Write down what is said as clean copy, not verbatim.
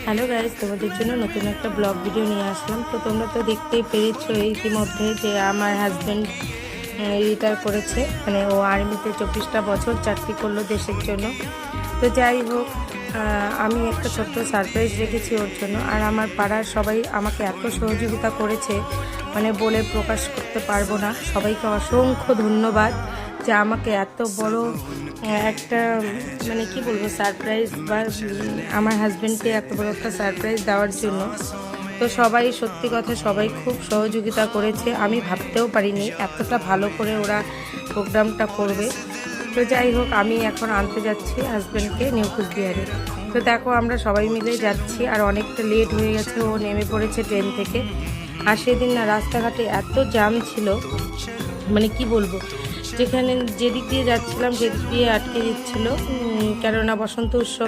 Hello guys, তোমাদের জন্য নতুন একটা ব্লগ ভিডিও নিয়ে আসলাম। তো তোমরা তো দেখতেই পেরেছো ইতিমধ্যে যে আমার হাজব্যান্ড রিটায়ার করেছে, মানে ও আর্মিতে 24টা বছর চাকরি করলো দেশের জন্য। তো যাই হোক, আমি একটা ছোট্ট সারপ্রাইজ রেখেছি ওর জন্য। আর আমার পাড়ার সবাই আমাকে এত সহযোগিতা করেছে, মানে বলে প্রকাশ করতে পারবো না। সবাইকে অসংখ্য ধন্যবাদ যে আমাকে এত বড় একটা, মানে কি বলবো, সারপ্রাইজ বা আমার হাজব্যান্ডকে এত বড় একটা সারপ্রাইজ দেওয়ার জন্য। তো সবাই, সত্যি কথা, সবাই খুব সহযোগিতা করেছে। আমি ভাবতেও পারিনি এতটা ভালো করে ওরা প্রোগ্রামটা করবে। তো যাই হোক, আমি এখন আনতে যাচ্ছি হাজব্যান্ডকে নিউ কুচবিহারে। তো দেখো, আমরা সবাই মিলে যাচ্ছি, আর অনেকটা লেট হয়ে গেছে। ও নেমে পড়েছে ট্রেন থেকে। আর সেদিন না রাস্তাঘাটে এত জ্যাম ছিল, মানে কি বলবো, যেখানে যেদিক দিয়ে যাচ্ছিলাম সেদিক দিয়ে আটকে দিচ্ছিল, কেননা বসন্ত উৎসব